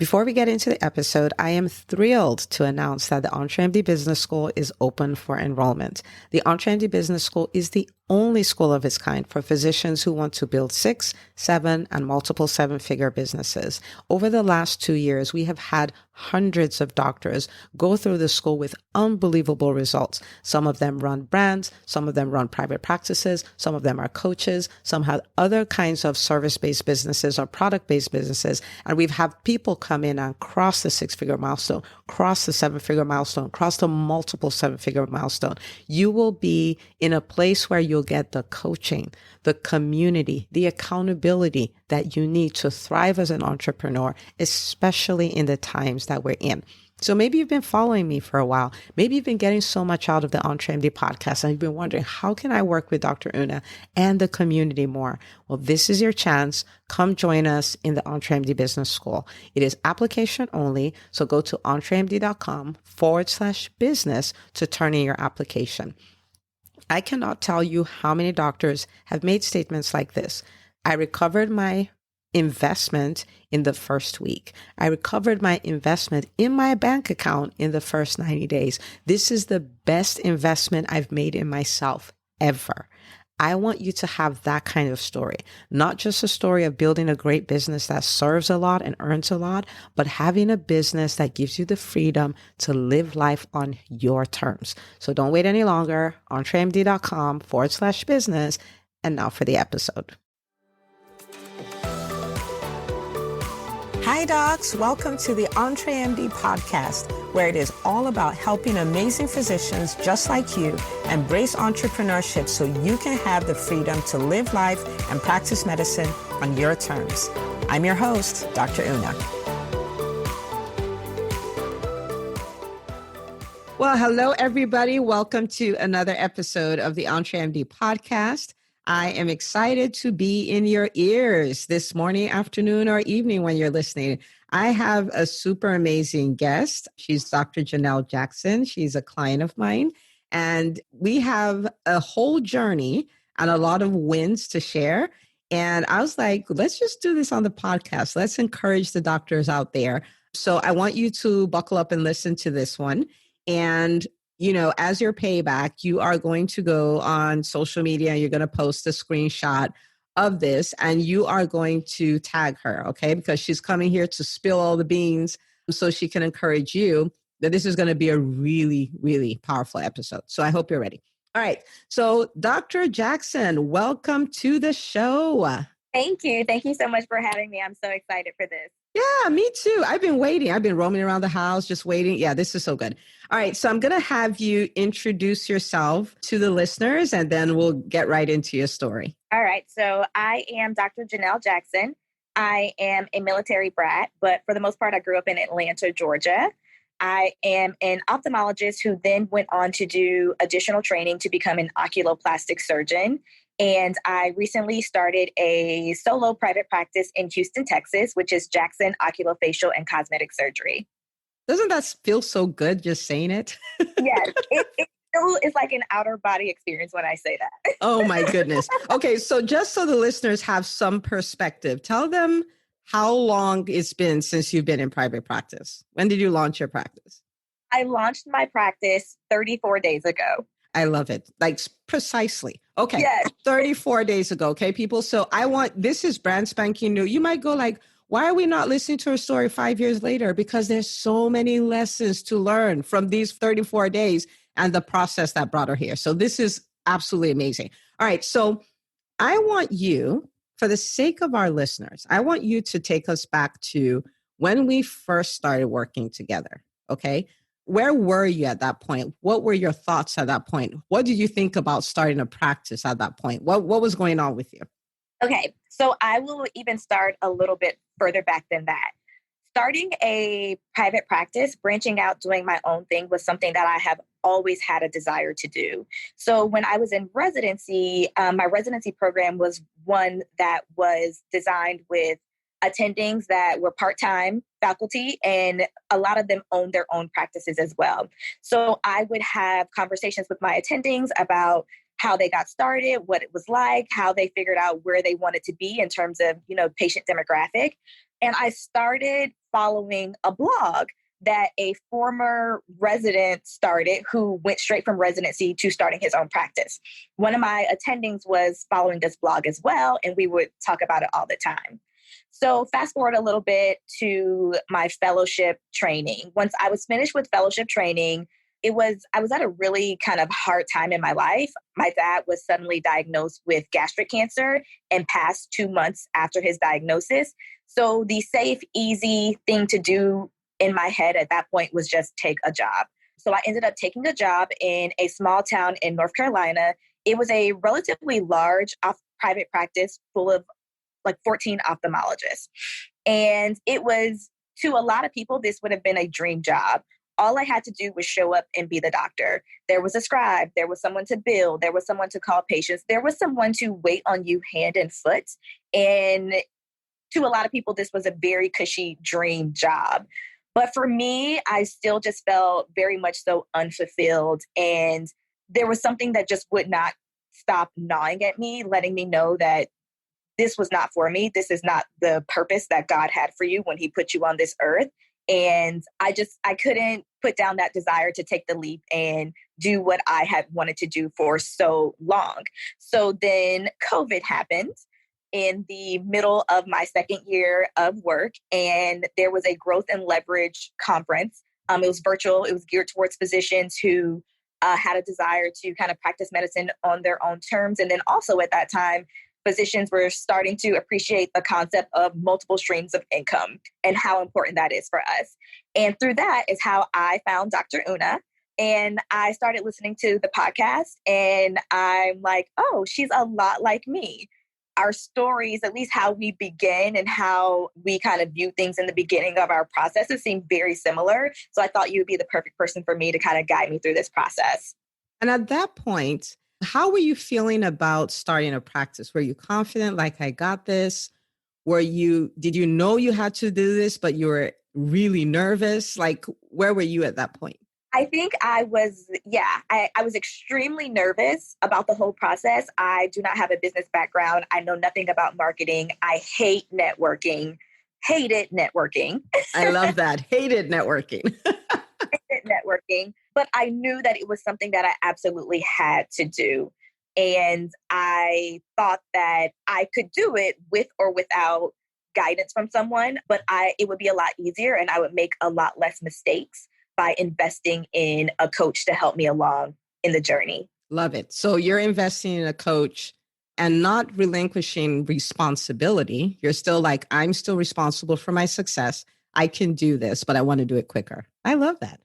Before we get into the episode, I am thrilled to announce that the EntreMD Business School is open for enrollment. The EntreMD Business School is the only school of its kind for physicians who want to build 6, 7, and multiple 7-figure businesses. Over the last 2 years, we have had hundreds of doctors go through the school with unbelievable results. Some of them run brands, some of them run private practices, some of them are coaches, some have other kinds of service-based businesses or product-based businesses. And we've had people come in and cross the 6-figure milestone, cross the 7-figure milestone, cross the multiple 7-figure milestone. You will be in a place where you'll get the coaching, the community, the accountability that you need to thrive as an entrepreneur, especially in the times that we're in. So maybe you've been following me for a while. Maybe you've been getting so much out of the EntreMD podcast and you've been wondering, how can I work with Dr. Una and the community more? Well, this is your chance. Come join us in the EntreMD Business School. It is application only. So go to entremd.com/business to turn in your application. I cannot tell you how many doctors have made statements like this. I recovered my investment in the first week. I recovered my investment in my bank account in the first 90 days. This is the best investment I've made in myself ever. I want you to have that kind of story, not just a story of building a great business that serves a lot and earns a lot, but having a business that gives you the freedom to live life on your terms. So don't wait any longer. entremd.com/business. And now for the episode. Hi, docs. Welcome to the EntreMD podcast, where it is all about helping amazing physicians just like you embrace entrepreneurship so you can have the freedom to live life and practice medicine on your terms. I'm your host, Dr. Una. Well, hello, everybody. Welcome to another episode of the EntreMD podcast. I am excited to be in your ears this morning, afternoon, or evening when you're listening. I have a super amazing guest. She's Dr. Jenell Jackson. She's a client of mine. And we have a whole journey and a lot of wins to share. And I was like, let's just do this on the podcast. Let's encourage the doctors out there. So I want you to buckle up and listen to this one. And as your payback, you are going to go on social media and you're going to post a screenshot of this and you are going to tag her, okay? Because she's coming here to spill all the beans so she can encourage you that this is going to be a really, really powerful episode. So I hope you're ready. All right. So Dr. Jackson, welcome to the show. Thank you. Thank you so much for having me. I'm so excited for this. Yeah, me too. I've been waiting. I've been roaming around the house, just waiting. Yeah, this is so good. All right. So I'm going to have you introduce yourself to the listeners and then we'll get right into your story. All right. So I am Dr. Jenell Jackson. I am a military brat, but for the most part, I grew up in Atlanta, Georgia. I am an ophthalmologist who then went on to do additional training to become an oculoplastic surgeon. And I recently started a solo private practice in Houston, Texas, which is Jackson Oculofacial and Cosmetic Surgery. Doesn't that feel so good just saying it? Yes, it still is like an outer body experience when I say that. Oh my goodness. Okay, so just so the listeners have some perspective, tell them how long it's been since you've been in private practice. When did you launch your practice? I launched my practice 34 days ago. I love it. Like precisely. Okay. Yes. 34 days ago. Okay, people. So this is brand spanking new. You might go like, why are we not listening to her story 5 years later? Because there's so many lessons to learn from these 34 days and the process that brought her here. So this is absolutely amazing. All right. So I want you, for the sake of our listeners, I want you to take us back to when we first started working together. Okay. Where were you at that point? What were your thoughts at that point? What did you think about starting a practice at that point? What was going on with you? Okay, so I will even start a little bit further back than that. Starting a private practice, branching out, doing my own thing was something that I have always had a desire to do. So when I was in residency, my residency program was one that was designed with attendings that were part-time faculty, and a lot of them owned their own practices as well. So I would have conversations with my attendings about how they got started, what it was like, how they figured out where they wanted to be in terms of, patient demographic. And I started following a blog that a former resident started who went straight from residency to starting his own practice. One of my attendings was following this blog as well, and we would talk about it all the time. So fast forward a little bit to my fellowship training. Once I was finished with fellowship training, I was at a really kind of hard time in my life. My dad was suddenly diagnosed with gastric cancer and passed 2 months after his diagnosis. So the safe, easy thing to do in my head at that point was just take a job. So I ended up taking a job in a small town in North Carolina. It was a relatively large private practice full of like 14 ophthalmologists. And it was, to a lot of people, this would have been a dream job. All I had to do was show up and be the doctor. There was a scribe. There was someone to bill. There was someone to call patients. There was someone to wait on you hand and foot. And to a lot of people, this was a very cushy dream job. But for me, I still just felt very much so unfulfilled. And there was something that just would not stop gnawing at me, letting me know that this was not for me. This is not the purpose that God had for you when he put you on this earth. And I couldn't put down that desire to take the leap and do what I had wanted to do for so long. So then COVID happened in the middle of my second year of work, and there was a growth and leverage conference. It was virtual. It was geared towards physicians who had a desire to kind of practice medicine on their own terms. And then also at that time, physicians were starting to appreciate the concept of multiple streams of income and how important that is for us. And through that is how I found Dr. Una. And I started listening to the podcast, and I'm like, oh, she's a lot like me. Our stories, at least how we begin and how we kind of view things in the beginning of our processes, seem very similar. So I thought you would be the perfect person for me to kind of guide me through this process. And at that point, how were you feeling about starting a practice? Were you confident, like, I got this? Did you know you had to do this, but you were really nervous? Like, where were you at that point? I think I was extremely nervous about the whole process. I do not have a business background. I know nothing about marketing. I hate networking. Hated networking. I love that. Hated networking. Hated networking. But I knew that it was something that I absolutely had to do. And I thought that I could do it with or without guidance from someone, but it would be a lot easier and I would make a lot less mistakes by investing in a coach to help me along in the journey. Love it. So you're investing in a coach and not relinquishing responsibility. You're still like, I'm still responsible for my success. I can do this, but I want to do it quicker. I love that.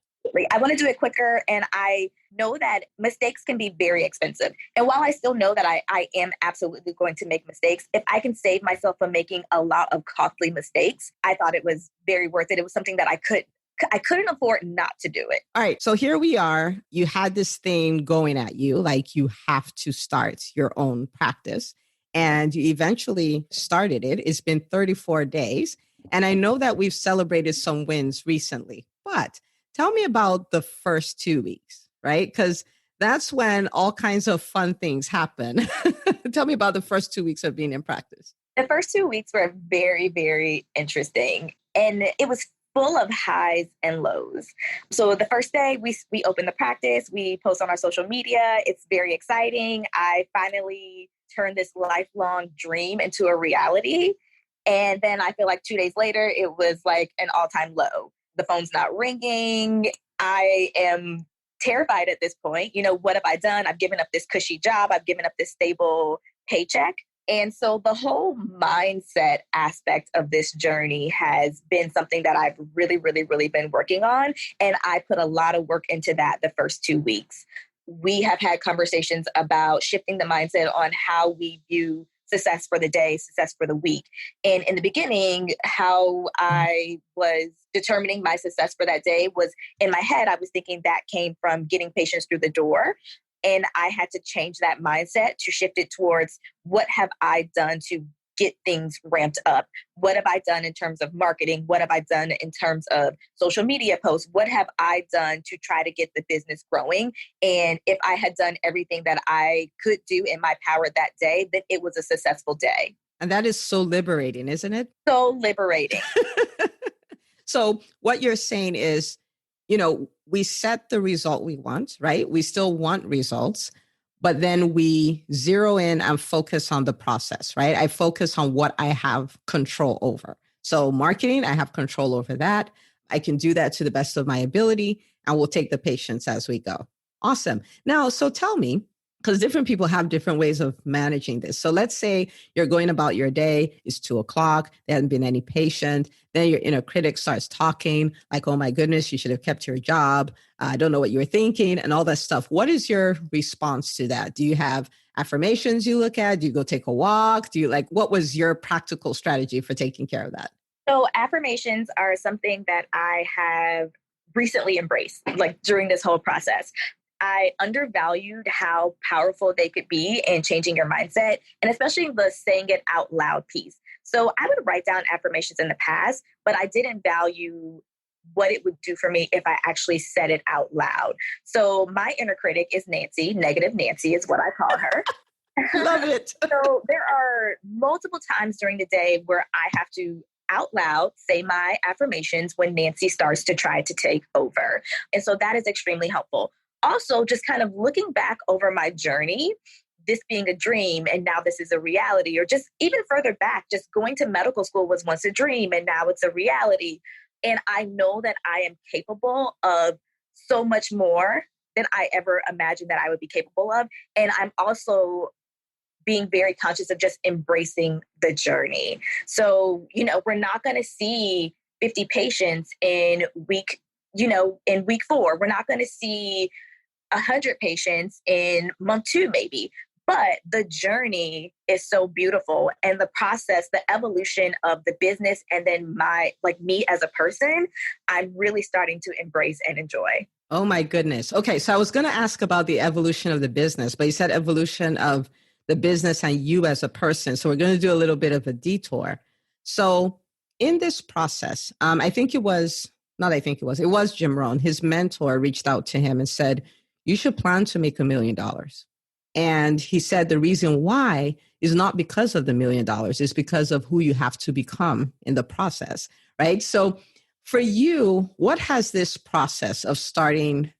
I want to do it quicker. And I know that mistakes can be very expensive. And while I still know that I am absolutely going to make mistakes, if I can save myself from making a lot of costly mistakes, I thought it was very worth it. It was something that I couldn't afford not to do it. All right. So here we are. You had this thing going at you, like you have to start your own practice. And you eventually started it. It's been 34 days. And I know that we've celebrated some wins recently, but tell me about the first 2 weeks, right? Because that's when all kinds of fun things happen. Tell me about the first 2 weeks of being in practice. The first 2 weeks were very, very interesting. And it was full of highs and lows. So the first day we open the practice, we post on our social media. It's very exciting. I finally turned this lifelong dream into a reality. And then I feel like 2 days later, it was like an all-time low. The phone's not ringing. I am terrified at this point. What have I done? I've given up this cushy job. I've given up this stable paycheck. And so the whole mindset aspect of this journey has been something that I've really, really, really been working on. And I put a lot of work into that the first 2 weeks. We have had conversations about shifting the mindset on how we view success for the day, success for the week. And in the beginning, how I was determining my success for that day was in my head, I was thinking that came from getting patients through the door. And I had to change that mindset to shift it towards what have I done to get things ramped up? What have I done in terms of marketing? What have I done in terms of social media posts? What have I done to try to get the business growing? And if I had done everything that I could do in my power that day, then it was a successful day. And that is so liberating, isn't it? So liberating. So what you're saying is, we set the result we want, right? We still want results, but then we zero in and focus on the process, right? I focus on what I have control over. So marketing, I have control over that. I can do that to the best of my ability, and we'll take the patients as we go. Awesome. Now, so tell me, because different people have different ways of managing this. So let's say you're going about your day, it's 2:00, there hasn't been any patient. Then your inner critic starts talking like, oh my goodness, you should have kept your job. I don't know what you were thinking and all that stuff. What is your response to that? Do you have affirmations you look at? Do you go take a walk? What was your practical strategy for taking care of that? So affirmations are something that I have recently embraced, like during this whole process. I undervalued how powerful they could be in changing your mindset, and especially the saying it out loud piece. So I would write down affirmations in the past, but I didn't value what it would do for me if I actually said it out loud. So my inner critic is Nancy, negative Nancy is what I call her. Love it. So there are multiple times during the day where I have to out loud say my affirmations when Nancy starts to try to take over. And so that is extremely helpful. Also, just kind of looking back over my journey, this being a dream and now this is a reality, or just even further back, just going to medical school was once a dream and now it's a reality. And I know that I am capable of so much more than I ever imagined that I would be capable of. And I'm also being very conscious of just embracing the journey. So, we're not going to see 50 patients in in week 4. We're not going to see 100 patients in month 2, maybe. But the journey is so beautiful, and the process, the evolution of the business, and then me as a person, I'm really starting to embrace and enjoy. Oh my goodness. Okay. So I was going to ask about the evolution of the business, but you said evolution of the business and you as a person. So we're going to do a little bit of a detour. So in this process, it was Jim Rohn. His mentor reached out to him and said, you should plan to make $1 million. And he said the reason why is not because of the $1 million, it's because of who you have to become in the process, right? So for you, what has this process of starting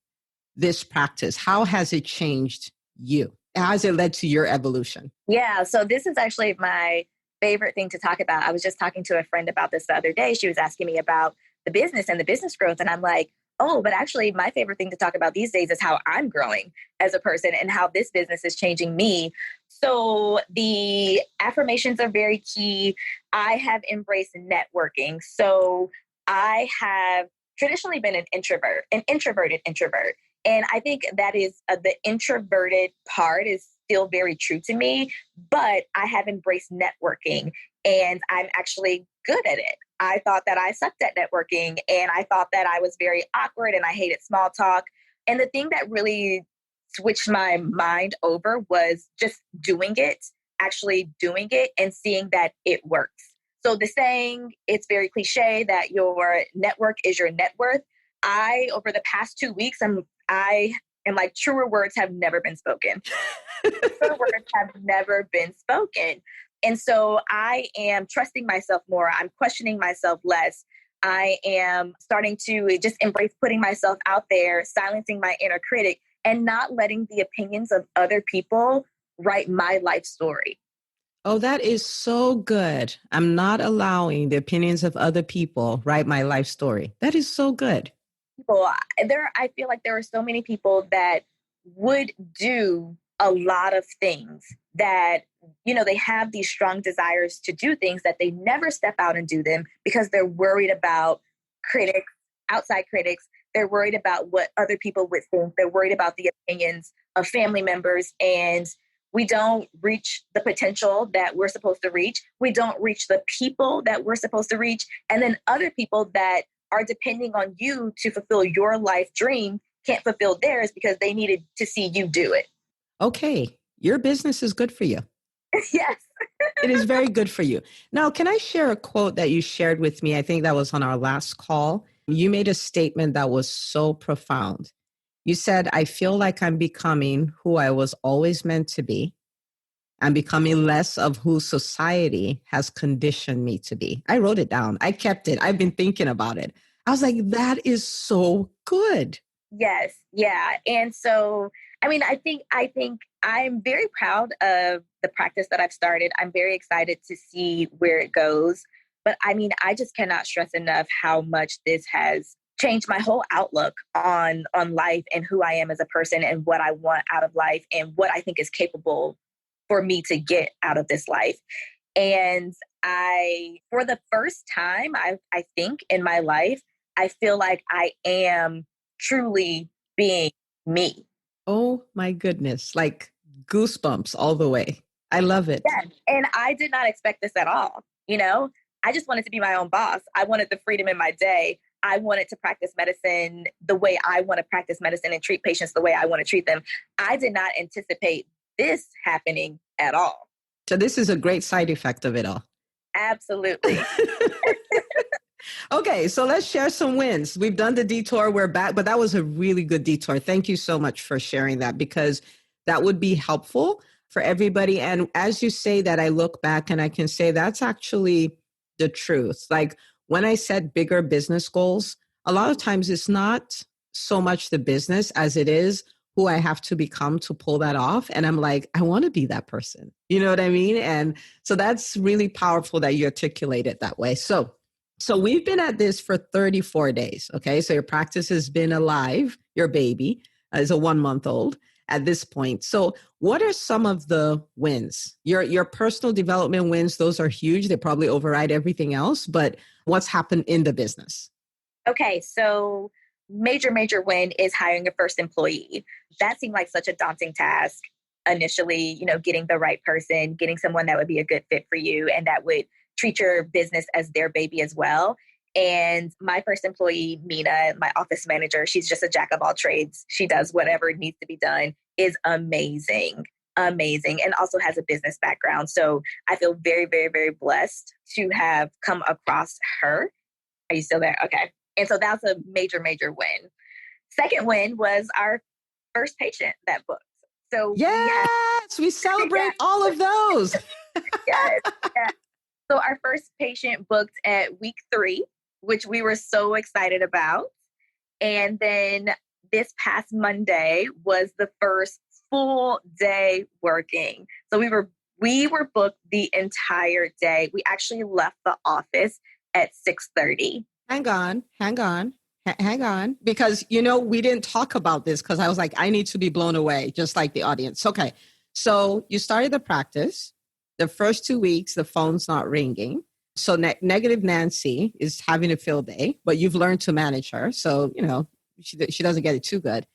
this practice, how has it changed you? How has it led to your evolution? Yeah, so this is actually my favorite thing to talk about. I was just talking to a friend about this the other day. She was asking me about the business and the business growth. And I'm like, oh, but actually, my favorite thing to talk about these days is how I'm growing as a person and how this business is changing me. So the affirmations are very key. I have embraced networking. So I have traditionally been an introverted introvert. And I think that is the introverted part is still very true to me, but I have embraced networking and I'm actually good at it. I thought that I sucked at networking and I thought that I was very awkward and I hated small talk. And the thing that really switched my mind over was just doing it, actually doing it and seeing that it works. So the saying, it's very cliche that your network is your net worth. Over the past 2 weeks, I am like, truer words have never been spoken. Truer words have never been spoken. And so I am trusting myself more. I'm questioning myself less. I am starting to just embrace putting myself out there, silencing my inner critic, and not letting the opinions of other people write my life story. Oh, that is so good. I'm not allowing the opinions of other people write my life story. That is so good. I feel like there are so many people that would do a lot of things that, they have these strong desires to do things that they never step out and do them because they're worried about critics, outside critics. They're worried about what other people would think. They're worried about the opinions of family members. And we don't reach the potential that we're supposed to reach. We don't reach the people that we're supposed to reach. And then other people that are depending on you to fulfill your life dream can't fulfill theirs because they needed to see you do it. Okay. Your business is good for you. Yes. It is very good for you. Now, can I share a quote that you shared with me? I think that was on our last call. You made a statement that was so profound. You said, I feel like I'm becoming who I was always meant to be. and becoming less of who society has conditioned me to be. I wrote it down. I kept it. I've been thinking about it. I was like, that is so good. Yes, yeah. And so, I think I'm very proud of the practice that I've started. I'm very excited to see where it goes. But I just cannot stress enough how much this has changed my whole outlook on life and who I am as a person and what I want out of life and what I think is capable for me to get out of this life. And for the first time, I think in my life, I feel like I am truly being me. Oh my goodness. Like goosebumps all the way. I love it. Yeah. And I did not expect this at all. I just wanted to be my own boss. I wanted the freedom in my day. I wanted to practice medicine the way I want to practice medicine and treat patients the way I want to treat them. I did not anticipate this happening at all. So this is a great side effect of it all. Absolutely. Okay, so let's share some wins. We've done the detour, we're back, but that was a really good detour. Thank you so much for sharing that because that would be helpful for everybody. And as you say that, I look back and I can say that's actually the truth. Like when I set bigger business goals, a lot of times it's not so much the business as it is who I have to become to pull that off. And I'm like, I want to be that person. You know what I mean? And so that's really powerful that you articulate it that way. So we've been at this for 34 days. Okay. So your practice has been alive. Your baby is a 1-month-old at this point. So what are some of the wins? Your personal development wins, those are huge. They probably override everything else, but what's happened in the business? Okay. So major win is hiring a first employee. That seemed like such a daunting task initially, getting the right person, getting someone that would be a good fit for you and that would treat your business as their baby as well. And my first employee, Mina, my office manager, she's just a jack of all trades. She does whatever needs to be done, is amazing, amazing, and also has a business background. So I feel very, very, very blessed to have come across her. Are you still there? Okay. And so that's a major win. Second win was our first patient that booked. So we celebrate yeah, all of those. yes, yes. So our first patient booked at week 3, which we were so excited about. And then this past Monday was the first full day working. So we were booked the entire day. We actually left the office at 6:30. Hang on. Because, we didn't talk about this because I was like, I need to be blown away, just like the audience. Okay. So you started the practice. The first 2 weeks, the phone's not ringing. So negative Nancy is having a field day, but you've learned to manage her. So, she doesn't get it too good.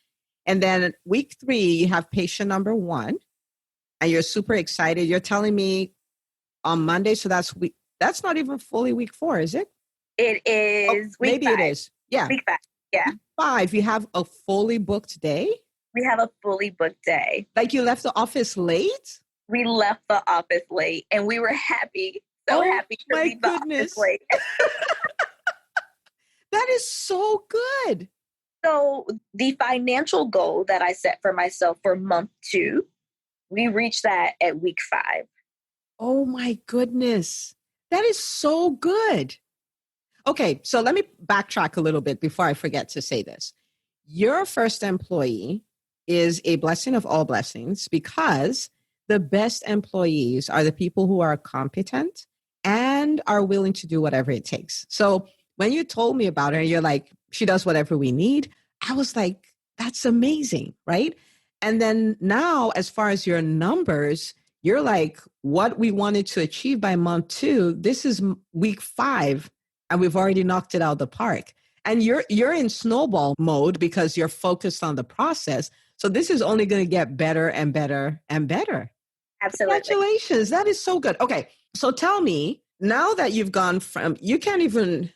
And then week 3, you have patient number 1 and you're super excited. You're telling me on Monday. So that's not even fully week 4, is it? It is week maybe 5. It is. Yeah. Week 5. Yeah. Week 5, you have a fully booked day? We have a fully booked day. Like you left the office late? We left the office late and we were happy, happy to leave the office late. That is so good. So the financial goal that I set for myself for month 2, we reached that at week 5. Oh my goodness. That is so good. Okay, so let me backtrack a little bit before I forget to say this. Your first employee is a blessing of all blessings because the best employees are the people who are competent and are willing to do whatever it takes. So when you told me about her, you're like, she does whatever we need. I was like, that's amazing, right? And then now, as far as your numbers, you're like, what we wanted to achieve by month 2, this is week 5, and we've already knocked it out of the park. And you're in snowball mode because you're focused on the process. So this is only going to get better and better and better. Absolutely. Congratulations. That is so good. Okay. So tell me, now that you've gone from, you can't even,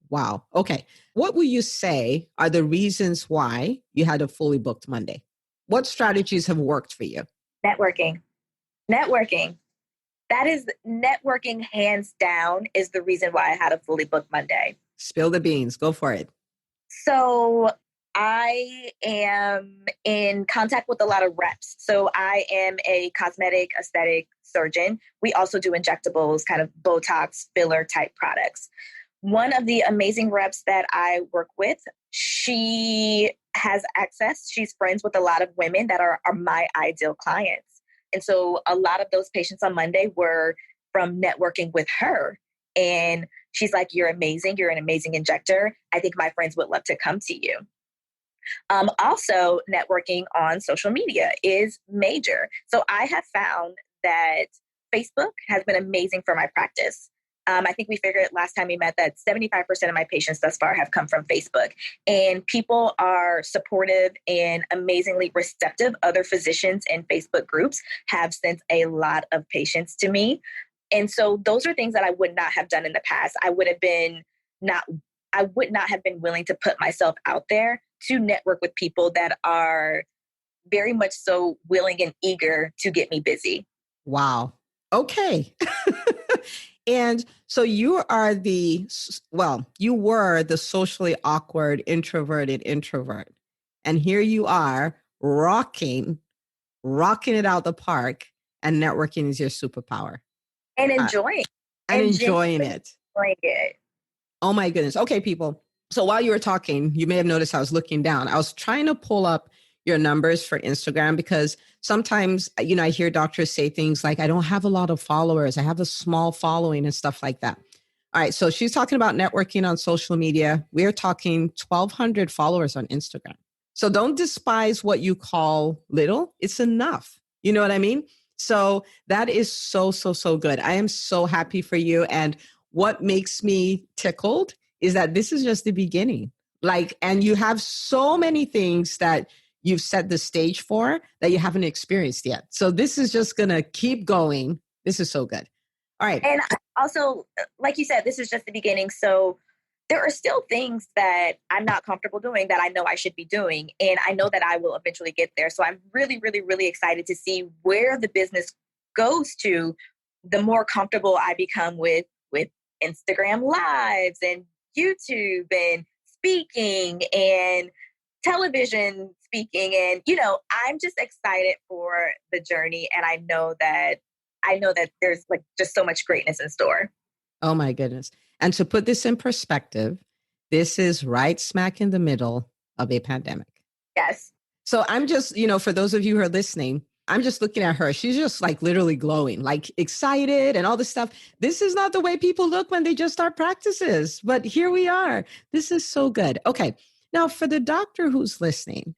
wow. Okay. What will you say are the reasons why you had a fully booked Monday? What strategies have worked for you? Networking. That is networking, hands down, is the reason why I had a fully booked Monday. Spill the beans. Go for it. So I am in contact with a lot of reps. So I am a cosmetic aesthetic surgeon. We also do injectables, kind of Botox filler type products. One of the amazing reps that I work with, she has access. She's friends with a lot of women that are my ideal clients. And so a lot of those patients on Monday were from networking with her. And she's like, "You're amazing. You're an amazing injector. I think my friends would love to come to you." Also, networking on social media is major. So I have found that Facebook has been amazing for my practice. I think we figured last time we met that 75% of my patients thus far have come from Facebook. And people are supportive and amazingly receptive. Other physicians in Facebook groups have sent a lot of patients to me. And so those are things that I would not have done in the past. Not I would not have been willing to put myself out there to network with people that are very much so willing and eager to get me busy. Wow. Okay. And so you were the socially awkward, introverted introvert. And here you are rocking it out the park, and networking is your superpower. And Uh, enjoying and and enjoying genuinely it. enjoying it. Oh my goodness. Okay, people. So while you were talking, you may have noticed I was looking down. I was trying to pull up your numbers for Instagram because sometimes, I hear doctors say things like, I don't have a lot of followers. I have a small following and stuff like that. All right. So she's talking about networking on social media. We're talking 1,200 followers on Instagram. So don't despise what you call little. It's enough. You know what I mean? So that is so, so, so good. I am so happy for you. And what makes me tickled is that this is just the beginning. And you have so many things that you've set the stage for that you haven't experienced yet. So this is just going to keep going. This is so good. All right. And also, like you said, this is just the beginning. So there are still things that I'm not comfortable doing that I know I should be doing. And I know that I will eventually get there. So I'm really, really, really excited to see where the business goes to the more comfortable I become with Instagram lives and YouTube and speaking and television speaking. And, I'm just excited for the journey. And I know that there's like just so much greatness in store. Oh my goodness. And to put this in perspective, this is right smack in the middle of a pandemic. Yes. So I'm just, for those of you who are listening, I'm just looking at her. She's just like literally glowing, like excited and all this stuff. This is not the way people look when they just start practices, but here we are. This is so good. Okay. Now for the doctor who's listening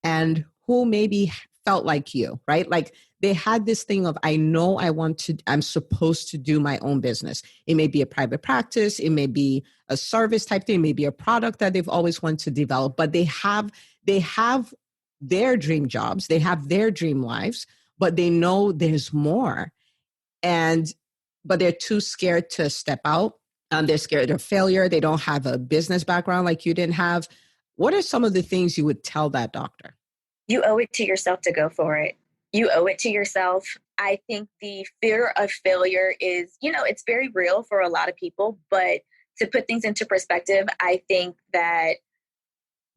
and who maybe felt like you, right? Like they had this thing of, I'm supposed to do my own business. It may be a private practice. It may be a service type thing. It may be a product that they've always wanted to develop, but they have their dream jobs. They have their dream lives, but they know there's more. But they're too scared to step out. They're scared of failure. They don't have a business background like you didn't have. What are some of the things you would tell that doctor? You owe it to yourself to go for it. You owe it to yourself. I think the fear of failure is, it's very real for a lot of people, but to put things into perspective, I think that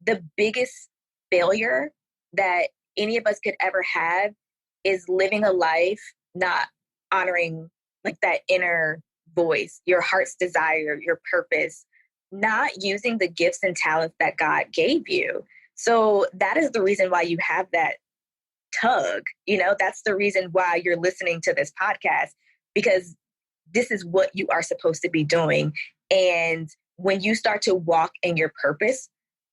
the biggest failure that any of us could ever have is living a life not honoring like that inner voice, your heart's desire, your purpose, not using the gifts and talents that God gave you. So that is the reason why you have that tug. That's the reason why you're listening to this podcast, because this is what you are supposed to be doing. And when you start to walk in your purpose,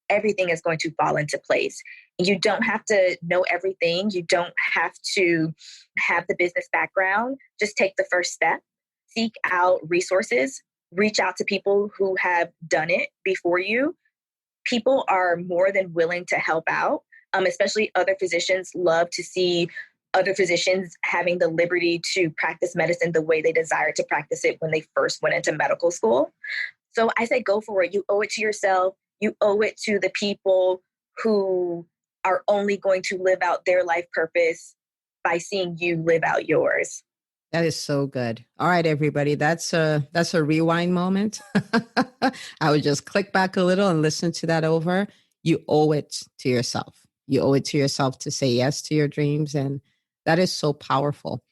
everything is going to fall into place. You don't have to know everything. You don't have to have the business background. Just take the first step, seek out resources, reach out to people who have done it before you. People are more than willing to help out, especially other physicians love to see other physicians having the liberty to practice medicine the way they desire to practice it when they first went into medical school. So I say go for it. You owe it to yourself. You owe it to the people who are only going to live out their life purpose by seeing you live out yours. That is so good. All right, everybody. That's a rewind moment. I would just click back a little and listen to that over. you owe it to yourself. You owe it to yourself to say yes to your dreams. And that is so powerful.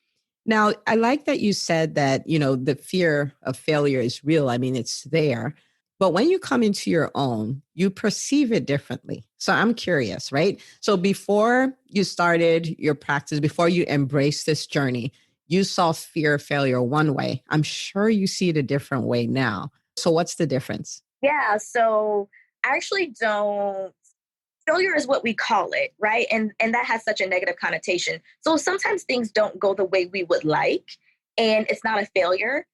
Now, I like that you said that, the fear of failure is real. I mean, it's there. But when you come into your own, you perceive it differently. So I'm curious, right? So before you started your practice, before you embraced this journey, you saw fear of failure one way. I'm sure you see it a different way now. So what's the difference? Yeah, so I actually don't. Failure is what we call it, right? And that has such a negative connotation. So sometimes things don't go the way we would like, and it's not a failure.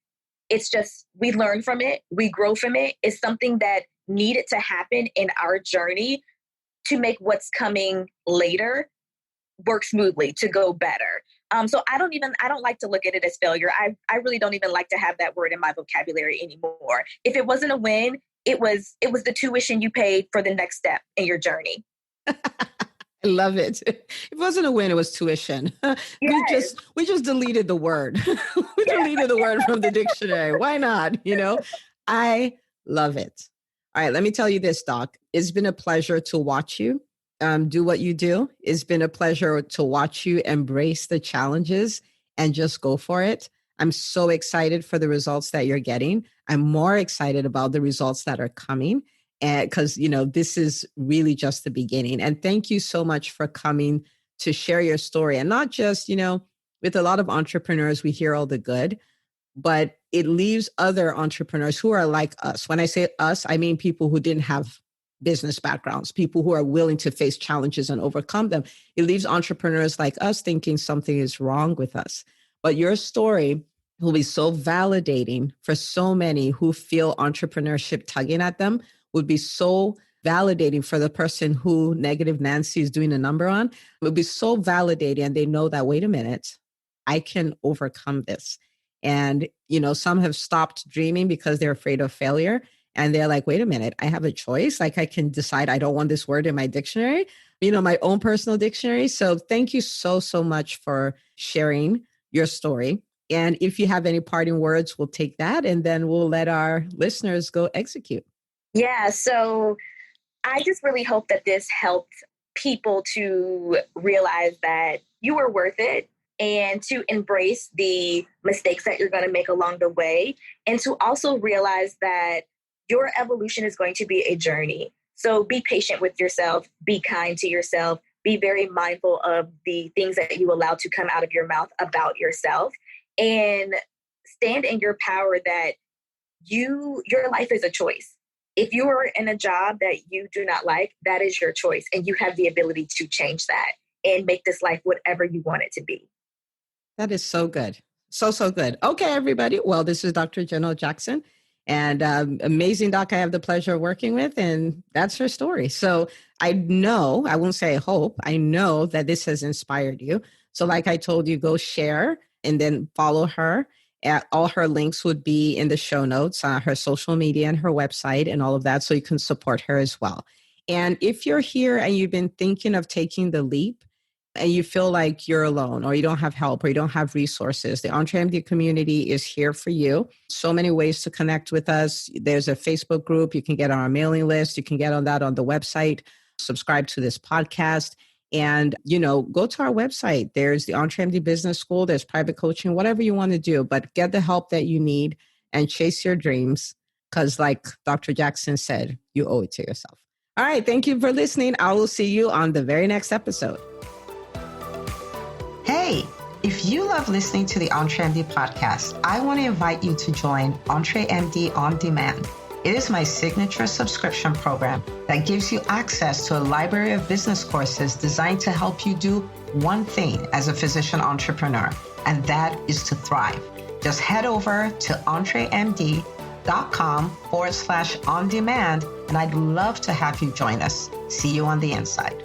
It's just we learn from it, we grow from it. It's something that needed to happen in our journey to make what's coming later work smoothly, to go better. So I don't like to look at it as failure. I really don't even like to have that word in my vocabulary anymore. If it wasn't a win, it was the tuition you paid for the next step in your journey. I love it. It wasn't a win, it was tuition. Yes. We just deleted the word. We deleted the word from the dictionary. Why not? I love it. All right, let me tell you this, Doc. It's been a pleasure to watch you do what you do. It's been a pleasure to watch you embrace the challenges and just go for it. I'm so excited for the results that you're getting. I'm more excited about the results that are coming. And because, this is really just the beginning. And thank you so much for coming to share your story. And not just, with a lot of entrepreneurs, we hear all the good, but it leaves other entrepreneurs who are like us. When I say us, I mean people who didn't have business backgrounds, people who are willing to face challenges and overcome them. It leaves entrepreneurs like us thinking something is wrong with us. But your story will be so validating for so many who feel entrepreneurship tugging at them, would be so validating for the person who Negative Nancy is doing a number on. It would be so validating. And they know that, wait a minute, I can overcome this. And, some have stopped dreaming because they're afraid of failure. And they're like, wait a minute, I have a choice. Like I can decide I don't want this word in my dictionary, my own personal dictionary. So thank you so, so much for sharing your story. And if you have any parting words, we'll take that. And then we'll let our listeners go execute. Yeah. So I just really hope that this helped people to realize that you are worth it, and to embrace the mistakes that you're going to make along the way, and to also realize that your evolution is going to be a journey. So be patient with yourself, be kind to yourself, be very mindful of the things that you allow to come out of your mouth about yourself, and stand in your power that your life is a choice. If you are in a job that you do not like, that is your choice. And you have the ability to change that and make this life whatever you want it to be. That is so good. So, so good. Okay, everybody. Well, this is Dr. Jenell Jackson. And amazing doc I have the pleasure of working with. And that's her story. So I know, I won't say I hope, I know that this has inspired you. So like I told you, go share and then follow her. All her links would be in the show notes, her social media and her website and all of that. So you can support her as well. And if you're here and you've been thinking of taking the leap, and you feel like you're alone or you don't have help or you don't have resources, the EntreMD community is here for you. So many ways to connect with us. There's a Facebook group. You can get on our mailing list. You can get on that on the website, subscribe to this podcast, and, go to our website. There's the EntreMD Business School. There's private coaching, whatever you want to do, but get the help that you need and chase your dreams. Because like Dr. Jackson said, you owe it to yourself. All right. Thank you for listening. I will see you on the very next episode. Hey, if you love listening to the EntreMD podcast, I want to invite you to join EntreMD On Demand. It is my signature subscription program that gives you access to a library of business courses designed to help you do one thing as a physician entrepreneur, and that is to thrive. Just head over to entremd.com/on demand, and I'd love to have you join us. See you on the inside.